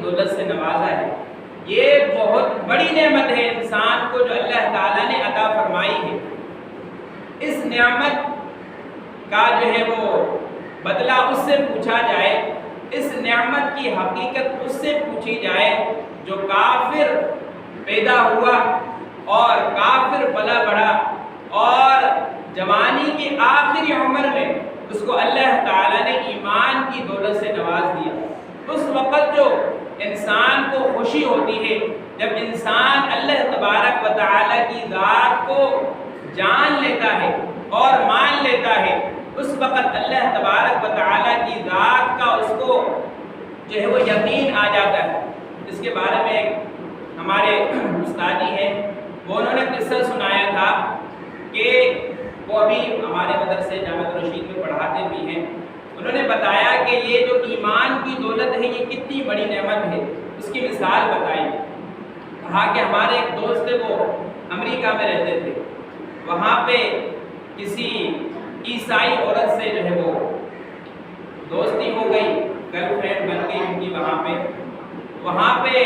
دولت سے نوازا ہے۔ یہ بہت بڑی نعمت ہے انسان کو جو اللہ تعالیٰ نے عطا فرمائی ہے۔ اس نعمت کا جو ہے وہ بدلہ اس سے پوچھا جائے، اس نعمت کی حقیقت اس سے پوچھی جائے جو کافر پیدا ہوا اور کافر پلا بڑھا اور جوانی کی آخری عمر میں اس کو اللہ تعالیٰ نے ایمان کی دولت سے نواز دیا۔ اس وقت جو انسان کو خوشی ہوتی ہے جب انسان اللہ تبارک و تعالیٰ کی ذات کو جان لیتا ہے اور مان لیتا ہے، اس وقت اللہ تبارک و تعالیٰ کی ذات کا اس کو جو ہے وہ یقین آ جاتا ہے۔ اس کے بارے میں ہمارے استاد جی ہیں، وہ انہوں نے قصہ سنایا تھا کہ وہ ابھی ہمارے مدرسے جامعہ رشید میں پڑھاتے بھی ہیں۔ انہوں نے بتایا کہ یہ جو ایمان کی دولت ہے یہ کتنی بڑی نعمت ہے، اس کی مثال بتائی۔ کہا کہ ہمارے ایک دوست تھے، وہ امریکہ میں رہتے تھے، وہاں پہ کسی عیسائی عورت سے جو ہے وہ دوستی ہو گئی، گرل فرینڈ بن گئی ان کی۔ وہاں پہ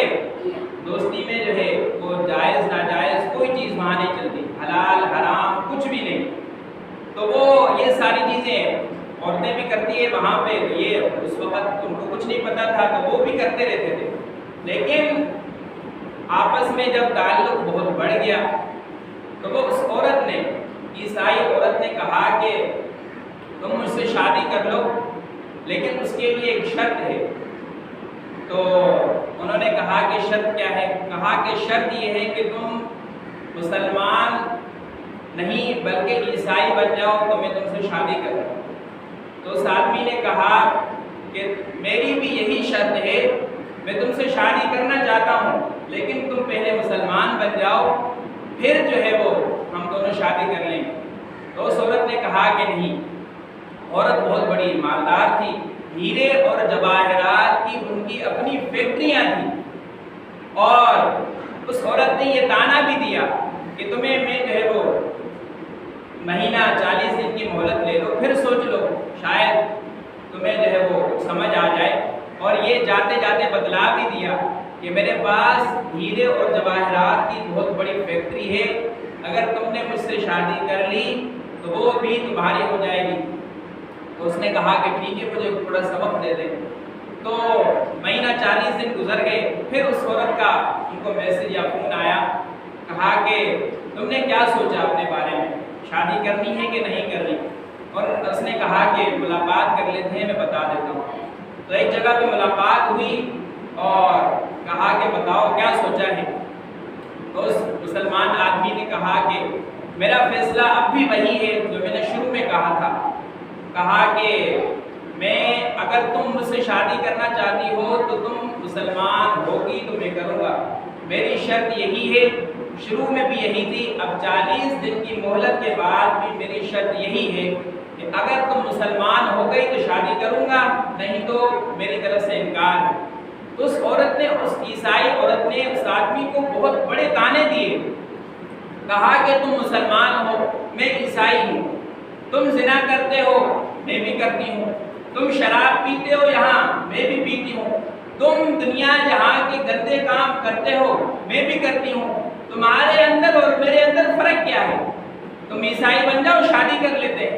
دوستی میں جو ہے وہ جائز ناجائز کوئی چیز وہاں نہیں چلتی، حلال حرام کچھ بھی نہیں۔ تو وہ یہ ساری چیزیں عورتیں بھی کرتی ہے وہاں پہ، یہ اس وقت ان کو کچھ نہیں پتا تھا تو وہ بھی کرتے رہتے تھے۔ لیکن آپس میں جب تعلق بہت بڑھ گیا تو وہ اس عورت نے، عیسائی عورت نے کہا کہ تم مجھ سے شادی کر لو لیکن اس کے لیے ایک شرط ہے۔ تو انہوں نے کہا کہ شرط کیا ہے؟ کہا کہ شرط یہ ہے کہ تم مسلمان نہیں بلکہ عیسائی بن جاؤ تو میں تم سے شادی کروں۔ تو اس آدمی نے کہا کہ میری بھی یہی شرط ہے، میں تم سے شادی کرنا چاہتا ہوں لیکن تم پہلے مسلمان بن جاؤ پھر جو ہے وہ ہم دونوں شادی کر لیں گے۔ تو اس عورت نے کہا کہ نہیں۔ عورت بہت بڑی مالدار تھی، ہیرے اور جواہرات کی ان کی اپنی فیکٹریاں تھیں، اور اس عورت نے یہ طعنہ بھی دیا کہ تمہیں میں جو ہے وہ مہینہ 40 دن کی مہلت لے لو، پھر سوچ لو، شاید تمہیں جو ہے وہ سمجھ آ جائے۔ اور یہ جاتے جاتے بتلا بھی دیا کہ میرے پاس ہیرے اور جواہرات کی بہت بڑی فیکٹری ہے، اگر تم نے مجھ سے شادی کر لی تو وہ بھی تمہاری ہو جائے گی۔ تو اس نے کہا کہ ٹھیک ہے، مجھے تھوڑا سبق دے دیں۔ تو مہینہ 40 دن گزر گئے، پھر اس عورت کا ان کو میسج یا فون آیا، کہا کہ تم نے کیا سوچا اپنے بارے میں، شادی کرنی ہے کہ نہیں کرنی؟ اور اس نے کہا کہ ملاقات کر لیتے ہیں، میں بتا دیتا ہوں۔ تو ایک جگہ پہ ملاقات ہوئی اور کہا کہ بتاؤ کیا سوچا ہے؟ تو اس مسلمان آدمی نے کہا کہ میرا فیصلہ اب بھی وہی ہے جو میں نے شروع میں کہا تھا۔ کہا کہ میں اگر تم مجھ سے شادی کرنا چاہتی ہو تو تم مسلمان ہوگی تو میں کروں گا، میری شرط یہی ہے، شروع میں بھی یہی تھی، اب 40 دن کی مہلت کے بعد بھی میری شرط یہی ہے کہ اگر تم مسلمان ہو گئی تو شادی کروں گا، نہیں تو میری طرف سے انکار ہے۔ تو اس عورت نے، اس عیسائی عورت نے اس آدمی کو بہت بڑے طعنے دیے، کہا کہ تم مسلمان ہو، میں عیسائی ہوں، تم زنا کرتے ہو، میں بھی کرتی ہوں، تم شراب پیتے ہو یہاں، میں بھی پیتی ہوں، تم دنیا جہاں کے گندے کام کرتے ہو، میں بھی کرتی ہوں، تمہارے اندر اور میرے اندر فرق کیا ہے؟ تم عیسائی بن جاؤ، شادی کر لیتے۔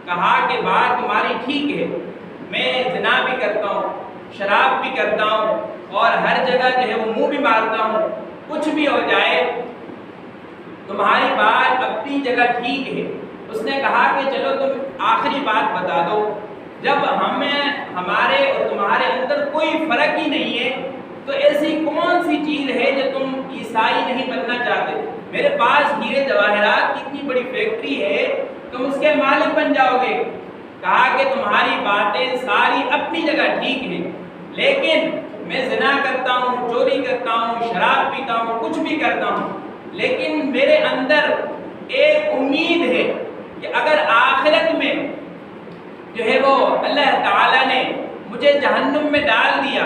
کہا کہ بات تمہاری ٹھیک ہے، میں زنا بھی کرتا ہوں، شراب بھی کرتا ہوں، اور ہر جگہ جو ہے وہ منہ بھی مارتا ہوں، کچھ بھی ہو جائے تمہاری بات اپنی جگہ ٹھیک ہے۔ اس نے کہا کہ چلو تم آخری بات بتا دو، جب ہمارے اور تمہارے اندر کوئی فرق ہی نہیں ہے تو ایسی کون سی چیز ہے جو تم عیسائی نہیں بننا چاہتے؟ میرے پاس ہیرے جواہرات کی اتنی بڑی فیکٹری ہے، تم اس کے مالک بن جاؤ گے۔ کہا کہ تمہاری باتیں ساری اپنی جگہ ٹھیک ہیں، لیکن میں زنا کرتا ہوں، چوری کرتا ہوں، شراب پیتا ہوں، کچھ بھی کرتا ہوں، لیکن میرے اندر ایک امید ہے کہ اگر آخرت میں جو ہے وہ اللہ تعالیٰ نے مجھے جہنم میں ڈال دیا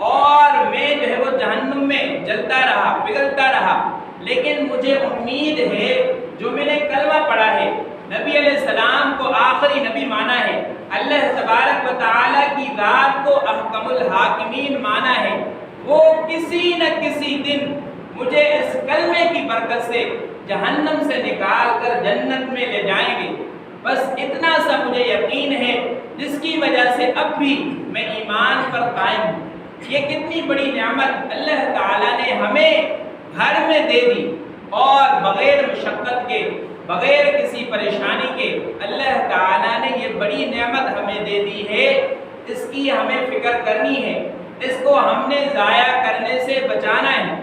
اور میں جو ہے وہ جہنم میں جلتا رہا، پگھلتا رہا، لیکن مجھے امید ہے جو میں نے کلمہ پڑھا ہے، نبی علیہ السلام کو آخری نبی مانا ہے، اللہ تبارک و تعالیٰ کی ذات کو احکم الحاکمین مانا ہے، وہ کسی نہ کسی دن مجھے اس کلمے کی برکت سے جہنم سے نکال کر جنت میں لے جائیں گے۔ بس اتنا سا مجھے یقین ہے، جس کی وجہ سے اب بھی میں ایمان پر قائم ہوں۔ یہ کتنی بڑی نعمت اللہ تعالیٰ نے ہمیں گھر میں دے دی، اور بغیر مشقت کے، بغیر کسی پریشانی کے اللہ تعالیٰ نے یہ بڑی نعمت ہمیں دے دی ہے۔ اس کی ہمیں فکر کرنی ہے، اس کو ہم نے ضائع کرنے سے بچانا ہے۔